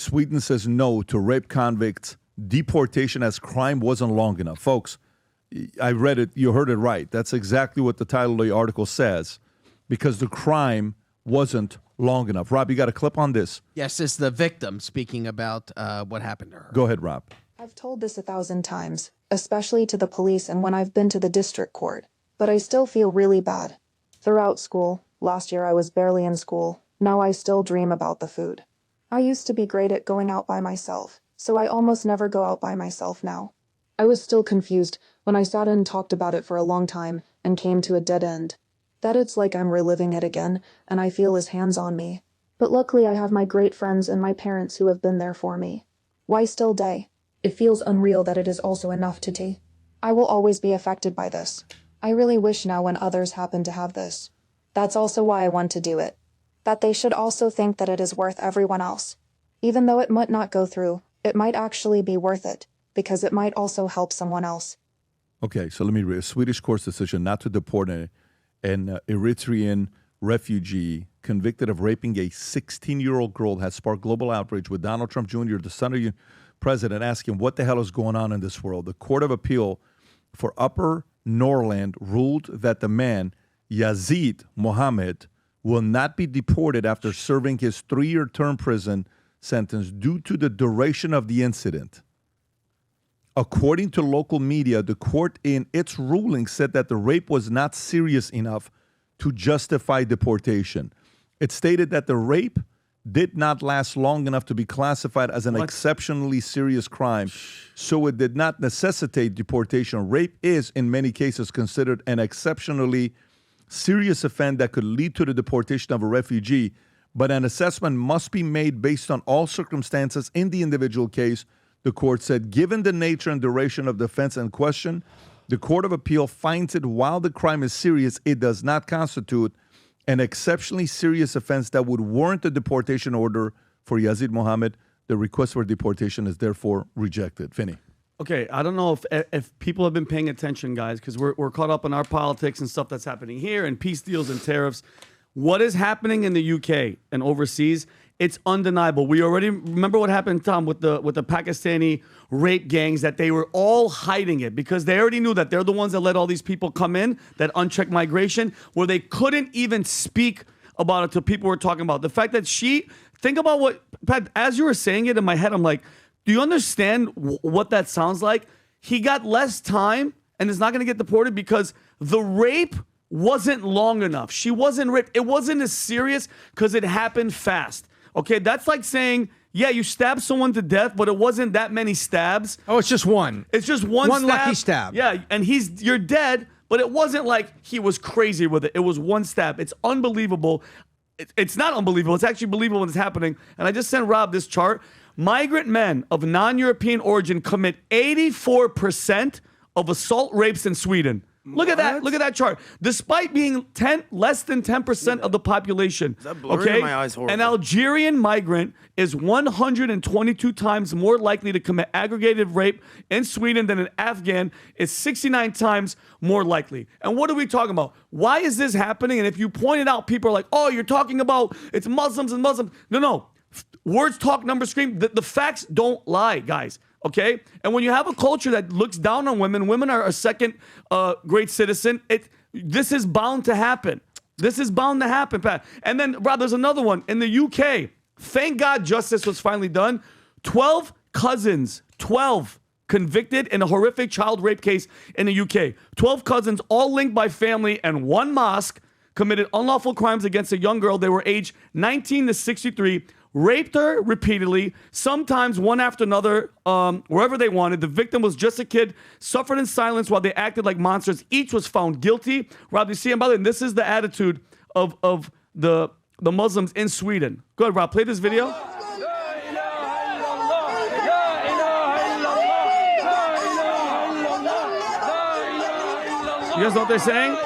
Sweden says no to rape convicts deportation as crime wasn't long enough. Folks, I read it. You heard it right. That's exactly what the title of the article says, because the crime wasn't long enough. Rob, you got a clip on this? Yes, it's the victim speaking about what happened to her. Go ahead, Rob. I've told this 1,000 times, especially to the police and when I've been to the district court, but I still feel really bad. Throughout school, last year I was barely in school. Now I still dream about the food. I used to be great at going out by myself, so I almost never go out by myself now. I was still confused when I sat and talked about it for a long time and came to a dead end. That it's like I'm reliving it again, and I feel his hands on me. But luckily I have my great friends and my parents who have been there for me. Why still day? It feels unreal that it is also enough to tea. I will always be affected by this. I really wish now when others happen to have this. That's also why I want to do it. That they should also think that it is worth everyone else. Even though it might not go through, it might actually be worth it, because it might also help someone else. Okay, so let me read. A Swedish court's decision not to deport an Eritrean refugee convicted of raping a 16-year-old girl has sparked global outrage, with Donald Trump Jr., the son of the president, asking what the hell is going on in this world. The Court of Appeal for Upper Norland ruled that the man, Yazid Mohammed, will not be deported after serving his 3-year term prison sentence due to the duration of the incident. According to local media, the court in its ruling said that the rape was not serious enough to justify deportation. It stated that the rape did not last long enough to be classified as an exceptionally serious crime, so it did not necessitate deportation. Rape is, in many cases, considered an exceptionally serious offense that could lead to the deportation of a refugee, but an assessment must be made based on all circumstances in the individual case. The court said, given the nature and duration of the offense in question, the Court of Appeal finds it while the crime is serious, it does not constitute an exceptionally serious offense that would warrant a deportation order for Yazid Mohammed. The request for deportation is therefore rejected. Finney. Okay, I don't know if people have been paying attention, guys, because we're caught up in our politics and stuff that's happening here and peace deals and tariffs. What is happening in the UK and overseas, it's undeniable. We already remember what happened, Tom, with the Pakistani rape gangs, that they were all hiding it because they already knew that they're the ones that let all these people come in, that unchecked migration, where they couldn't even speak about it to people we're talking about. The fact that think about what, Pat, as you were saying it in my head, I'm like, do you understand what that sounds like? He got less time and is not going to get deported because the rape wasn't long enough. She wasn't raped. It wasn't as serious because it happened fast. Okay, that's like saying, yeah, you stabbed someone to death, but it wasn't that many stabs. Oh, it's just one. It's just one stab. Lucky stab. Yeah, and you're dead, but it wasn't like he was crazy with it. It was one stab. It's unbelievable. It's not unbelievable. It's actually believable when it's happening. And I just sent Rob this chart. Migrant men of non-European origin commit 84% of assault rapes in Sweden. Look at that. Look at that chart. Despite being less than 10% of the population. Is that blurry? Okay? My eyes horrible. An Algerian migrant is 122 times more likely to commit aggravated rape in Sweden than an Afghan is 69 times more likely. And what are we talking about? Why is this happening? And if you point it out, people are like, oh, you're talking about it's Muslims and Muslims. No. Words talk, numbers scream. The facts don't lie, guys. Okay? And when you have a culture that looks down on women are a second great citizen, this is bound to happen. This is bound to happen, Pat. And then, Rob, there's another one. In the UK, thank God justice was finally done. 12 cousins, 12 convicted in a horrific child rape case in the UK. 12 cousins, all linked by family and one mosque, committed unlawful crimes against a young girl. They were aged 19 to 63. Raped her repeatedly, sometimes one after another, wherever they wanted. The victim was just a kid, suffered in silence while they acted like monsters. Each was found guilty. Rob, you see, and by the way, this is the attitude of the Muslims in Sweden. Go ahead, Rob, play this video. You guys know what they're saying?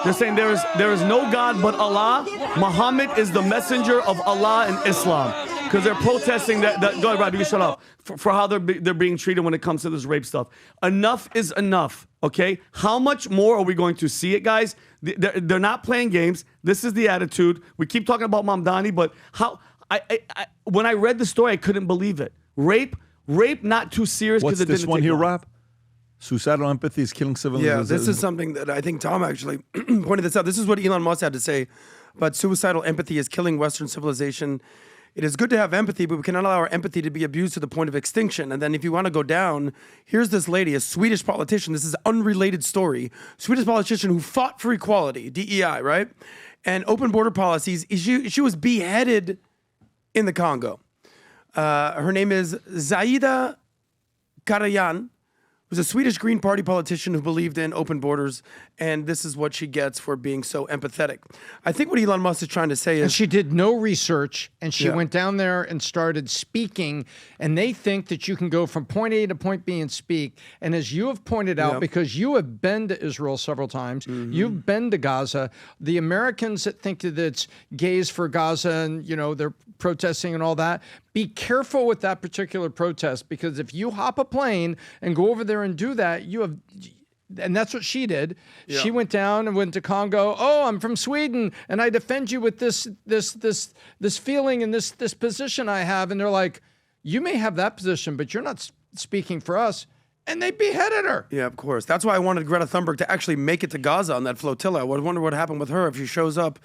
They're saying there is no God but Allah. Muhammad is the messenger of Allah in Islam. Because they're protesting that go ahead, Rob, you can shut up. For how they're being treated when it comes to this rape stuff. Enough is enough, okay? How much more are we going to see it, guys? They're not playing games. This is the attitude. We keep talking about Mamdani, but when I read the story, I couldn't believe it. Rape, not too serious. What's it this didn't one take here, long. Rob? Suicidal empathy is killing civilians. Yeah, this is something that I think Tom actually pointed this out. This is what Elon Musk had to say about suicidal empathy is killing Western civilization. It is good to have empathy, but we cannot allow our empathy to be abused to the point of extinction. And then if you want to go down, here's this lady, a Swedish politician. This is an unrelated story. Swedish politician who fought for equality, DEI, right? And open border policies. She was beheaded in the Congo. Her name is Zaida Karajan, who's a Swedish Green Party politician who believed in open borders, and this is what she gets for being so empathetic. I think what Elon Musk is trying to say is... And she did no research, and she went down there and started speaking, and they think that you can go from point A to point B and speak. And as you have pointed out, because you have been to Israel several times, you've been to Gaza, the Americans that think that it's gays for Gaza and, you know, they're protesting and all that, be careful with that particular protest, because if you hop a plane and go over there and do that, you have... And that's what she did. Yeah. She went down and went to Congo. Oh, I'm from Sweden, and I defend you with this feeling and this position I have. And they're like, you may have that position, but you're not speaking for us. And they beheaded her. Yeah, of course. That's why I wanted Greta Thunberg to actually make it to Gaza on that flotilla. I wonder what happened with her if she shows up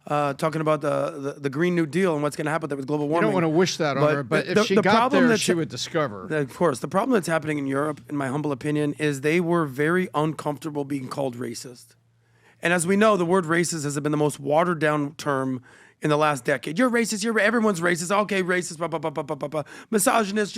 talking about the Green New Deal and what's going to happen there with global warming. You don't want to wish that on her, but if she got there, she would discover. Of course. The problem that's happening in Europe, in my humble opinion, is they were very uncomfortable being called racist. And as we know, the word racist has been the most watered down term in the last decade. You're racist, everyone's racist. Okay, racist, misogynist,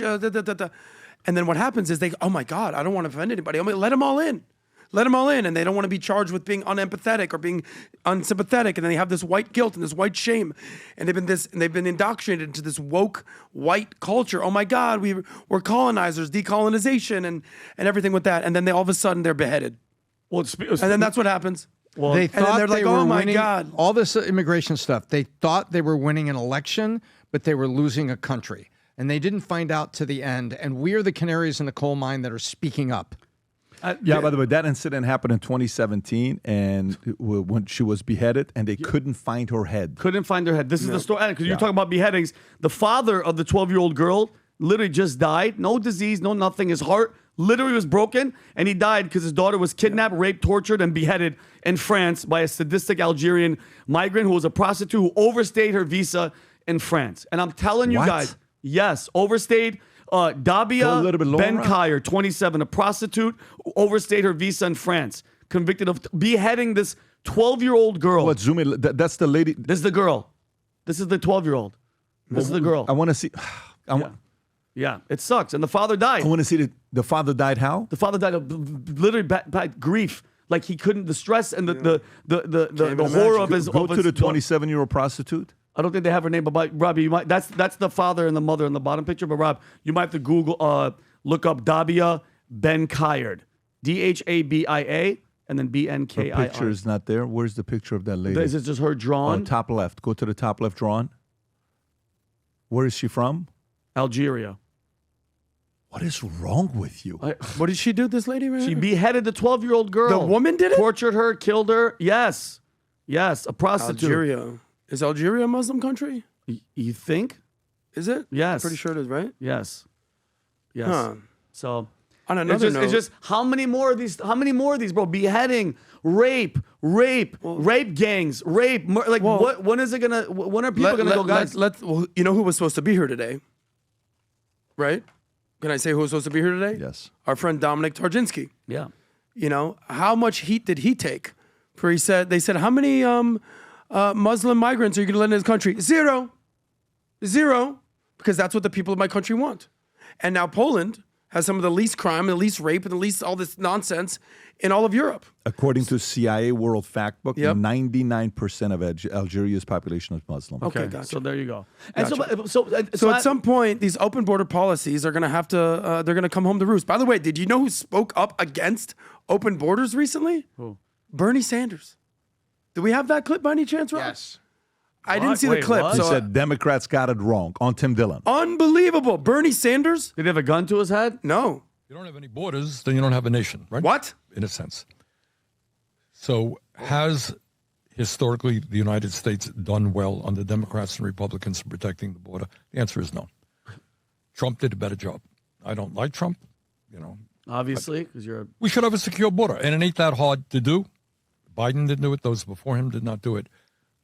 And then what happens is oh my God, I don't want to offend anybody. Let them all in. Let them all in, and they don't want to be charged with being unempathetic or being unsympathetic, and then they have this white guilt and this white shame, and they've been indoctrinated into this woke white culture. Oh my God, we're colonizers, decolonization, and everything with that, and then all of a sudden they're beheaded. Well, and then that's what happens. Well, they thought they're like, oh my God, all this immigration stuff. They thought they were winning an election, but they were losing a country, and they didn't find out to the end. And we are the canaries in the coal mine that are speaking up. By the way, that incident happened in 2017, and when she was beheaded, and they couldn't find her head. Couldn't find her head. This is the story. Because you're talking about beheadings. The father of the 12-year-old girl literally just died. No disease, no nothing. His heart literally was broken, and he died because his daughter was kidnapped, raped, tortured, and beheaded in France by a sadistic Algerian migrant who was a prostitute who overstayed her visa in France. And I'm telling you guys, yes, overstayed. Dabia Ben-Kayer, 27, a prostitute who overstayed her visa in France, convicted of beheading this 12-year-old girl. What, zoom in? That's the lady. This is the girl. This is the 12-year-old. This is the girl. I want to see. Yeah, it sucks. And the father died. I want to see the father died how? The father died of literally by grief. Like he couldn't, the stress and the horror of his... Go to the 27-year-old prostitute. I don't think they have her name, but Robbie, you might. That's the father and the mother in the bottom picture. But Rob, you might have to Google, look up Dabia Ben-Kayer, Dhabia, and then Bnki. The picture is not there. Where's the picture of that lady? Is it just her drawn? Top left. Go to the top left drawn. Where is she from? Algeria. What is wrong with you? What did she do, this lady? Right? She beheaded the 12-year-old girl. The woman did it? Tortured her, killed her. Yes, a prostitute. Algeria. Is Algeria a Muslim country? You think? Is it? Yes. I'm pretty sure it is, right? Yes. Huh. So on another note, it's just how many more of these, bro? Beheading, rape gangs, rape. When is it gonna? When are people gonna go, guys? Well, you know who was supposed to be here today, right? Can I say who was supposed to be here today? Yes. Our friend Dominic Tarczynski. Yeah. You know, how much heat did he take? For they said, how many Muslim migrants are you going to let in this country? Zero. Because that's what the people of my country want. And now Poland has some of the least crime, the least rape, and the least all this nonsense in all of Europe. According to CIA World Factbook, 99% of Algeria's population is Muslim. Okay, gotcha. So there you go. Gotcha. And so at some point, these open border policies are going to have to, they're going to come home to roost. By the way, did you know who spoke up against open borders recently? Who? Bernie Sanders. Do we have that clip by any chance, Rob? Yes. I didn't see the clip. What? He So, said Democrats got it wrong on Tim Dillon. unbelievable. Bernie Sanders? Did he have a gun to his head? No. You don't have any borders, then you don't have a nation, right? What? In a sense. So has historically the United States done well under Democrats and Republicans in protecting the border? The answer is no. Trump did a better job. I don't like Trump, Obviously, because you're. We should have a secure border, and it ain't that hard to do. Biden didn't do it. Those before him did not do it.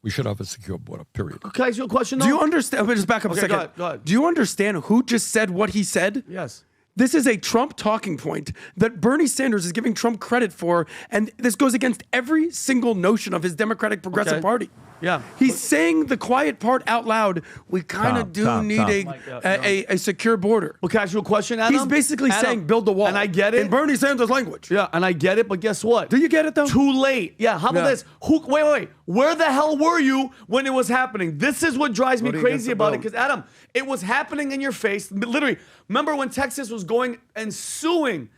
We should have a secure border, period. Can I ask you a question, though? Do you understand? Let me just back up a Okay, second. go ahead. Do you understand who just said what he said? Yes. This is a Trump talking point that Bernie Sanders is giving Trump credit for, and this goes against every single notion of his Democratic Progressive Okay. Party. Yeah. He's saying the quiet part out loud. We kind of Tom, need Tom. a secure border. Well, can I ask you a question, Adam? He's basically Adam, saying build the wall. And I get it. In Bernie Sanders' language. Yeah, and I get it, but guess what? Do you get it, though? Too late. Yeah, how about Yeah. this? Wait. Where the hell were you when it was happening? This is what drives me Voting against crazy the about it, bill. because, Adam, it was happening in your face. Literally, remember when Texas was going and suing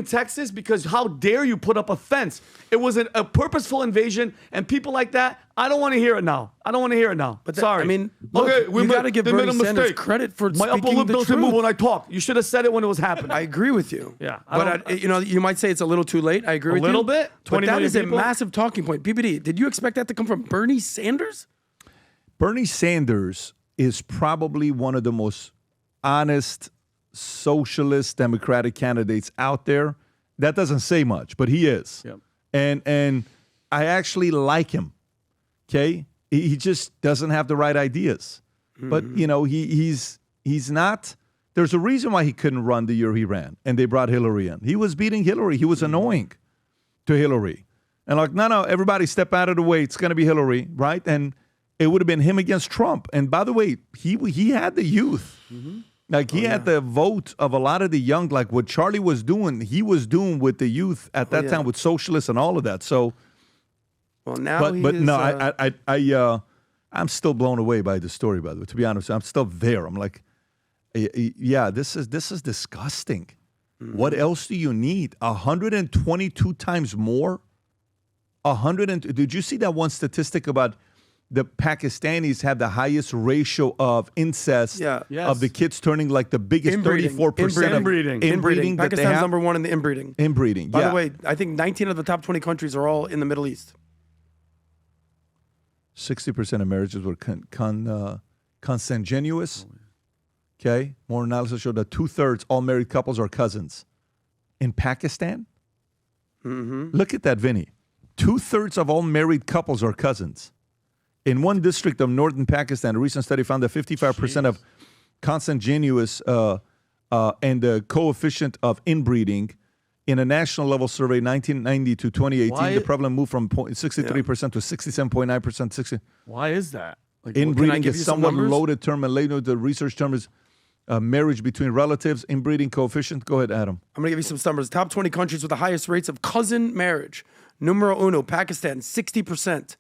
Texas because how dare you put up a fence? It was a purposeful invasion, and people like that, I don't want to hear it now. But Sorry. I mean, look, you gotta give they made Bernie a Sanders mistake. credit for My upper speaking lip the doesn't truth. move when I talk. You should have said it when it was happening. I agree with you. Yeah, But you might say it's a little too late. I agree with you. little bit? But 20 that million is a people? massive talking point. PPD, did you expect that to come from Bernie Sanders? Bernie Sanders is probably one of the most honest socialist Democratic candidates out there. That doesn't say much, but he is. Yep. And I actually like him. Okay? He just doesn't have the right ideas. But he's not. There's a reason why he couldn't run the year he ran, and they brought Hillary in. He was beating Hillary. He was annoying to Hillary. And like, no, everybody step out of the way. It's going to be Hillary, right? And it would have been him against Trump. And by the way, he had the youth. Like he had the vote of a lot of the young, like what Charlie was doing, he was doing with the youth at that time with socialists and all of that. So, Well, now I'm still blown away by the story, by the way. To be honest, I'm still there. I'm like, yeah, this is disgusting. What else do you need? 122 times more? Did you see that one statistic about the Pakistanis have the highest ratio of incest of the kids turning like the biggest Inbreeding. 34% Inbreeding. of inbreeding that they Pakistan's have? number one in the inbreeding. Inbreeding, By yeah. the way, I think 19 of the top 20 countries are all in the Middle East. 60% of marriages were consanguineous. Okay. More analysis showed that 2/3 all married couples are cousins. In Pakistan? Look at that, Vinny. 2/3 of all married couples are cousins. In one district of northern Pakistan, a recent study found that 55% of consanguineous and the coefficient of inbreeding in a national level survey 1990 to 2018, the prevalence moved from 63% to 67.9%. Why is that? Like, Inbreeding give is you some somewhat numbers? loaded term, and later the research term is marriage between relatives, inbreeding coefficient. Go ahead, Adam. I'm going to give you some numbers. Top 20 countries with the highest rates of cousin marriage. Numero uno, Pakistan, 60%.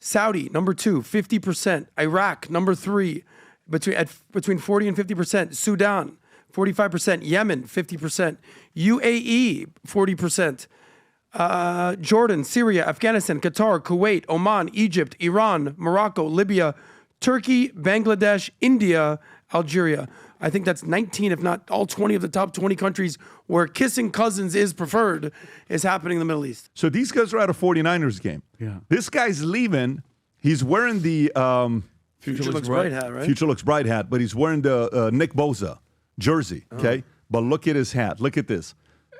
Saudi, number 2, 50%. Iraq, number 3, between 40 and 50%. Sudan, 45%. Yemen, 50%. UAE, 40%. Jordan, Syria, Afghanistan, Qatar, Kuwait, Oman, Egypt, Iran, Morocco, Libya, Turkey, Bangladesh, India, Algeria. I think that's 19, if not all 20 of the top 20 countries where kissing cousins is preferred is happening in the Middle East. So these guys are at a 49ers game. Yeah. This guy's leaving. He's wearing the Future looks bright hat, right? Future looks bright hat, but he's wearing the Nick Bosa jersey. Okay, but look at his hat. Look at this.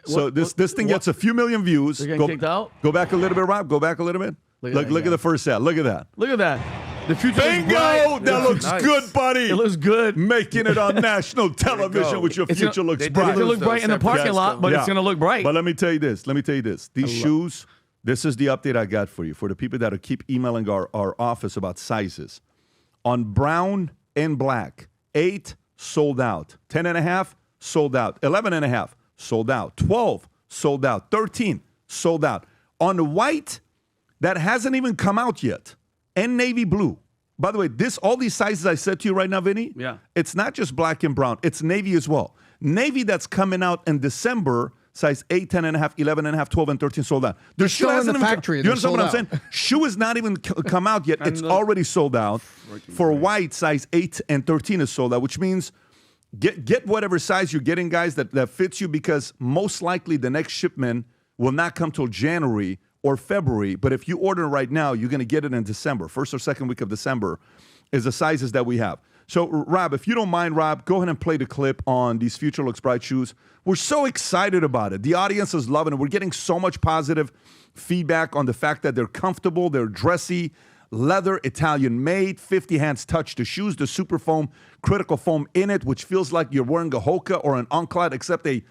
So this thing gets a few million views. They're getting kicked out? Go back a little bit, Rob. Go back a little bit. Look at the first hat. Look at that. Look at that. The future looks Bingo! bright. That looks Nice. good, buddy. It looks good. Making it on national television with your future looks they did bright. It's gonna look though, bright in the San parking Francisco. lot, but it's gonna look bright. But let me tell you this. These shoes, this is the update I got for you. For the people that keep emailing our office about sizes. On brown and black, 8 sold out. 10.5 sold out. 11.5 sold out. 12 sold out. 13 sold out. On the white, that hasn't even come out yet. And navy blue. By the way, all these sizes I said to you right now, Vinny, it's not just black and brown. It's navy as well. Navy that's coming out in December, size 8, 10.5, 11.5, 12, and 13 sold out. The shoe still in hasn't the even factory. You They're understand what I'm sold saying? Shoe has not even come out yet. It's already sold out. For white, size 8 and 13 is sold out, which means get whatever size you're getting, guys, that fits you, because most likely the next shipment will not come till January or February. But if you order right now, you're going to get it in December. First or second week of December is the sizes that we have. So, Rob, if you don't mind, Rob, go ahead and play the clip on these Future Looks Bright shoes. We're so excited about it. The audience is loving it. We're getting so much positive feedback on the fact that they're comfortable, they're dressy, leather, Italian-made, 50 hands touch the shoes, the super foam, critical foam in it, which feels like you're wearing a Hoka or an Enclad, except a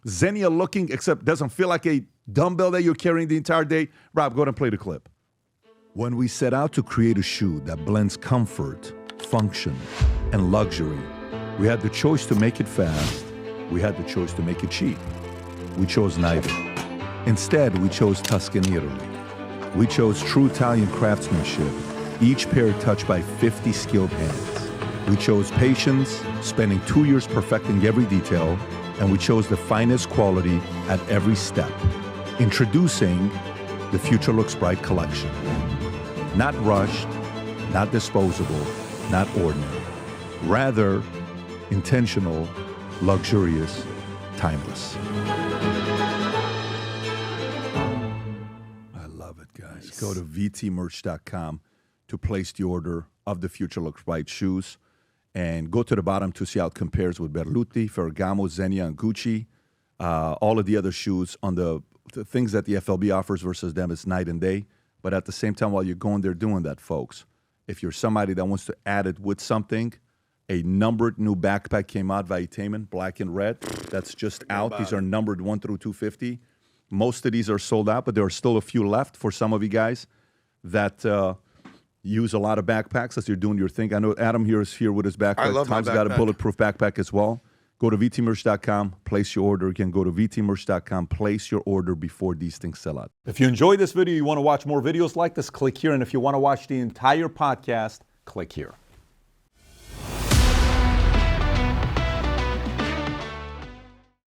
Xenia-looking, except doesn't feel like a dumbbell that you're carrying the entire day. Rob, go ahead and play the clip. When we set out to create a shoe that blends comfort, function, and luxury, we had the choice to make it fast. We had the choice to make it cheap. We chose neither. Instead, we chose Tuscany, Italy. We chose true Italian craftsmanship, each pair touched by 50 skilled hands. We chose patience, spending 2 years perfecting every detail, and we chose the finest quality at every step. Introducing the Future Looks Bright collection. Not rushed, not disposable, not ordinary. Rather, intentional, luxurious, timeless. I love it, guys. Nice. Go to vtmerch.com to place the order of the Future Looks Bright shoes. And go to the bottom to see how it compares with Berluti, Ferragamo, Xenia, and Gucci. All of the other shoes on the things that the FLB offers versus them is night and day. But at the same time, while you're going there doing that, folks, if you're somebody that wants to add it with something, a numbered new backpack came out, Valuetainment, black and red. That's just out. These are numbered 1 through 250. Most of these are sold out, but there are still a few left for some of you guys that use a lot of backpacks as you're doing your thing. I know Adam here is here with his backpack. I love my Tom's got a backpack. bulletproof backpack as well. Go to vtmerch.com, place your order. Again, go to vtmerch.com, place your order before these things sell out. If you enjoyed this video, you want to watch more videos like this, click here. And if you want to watch the entire podcast, click here.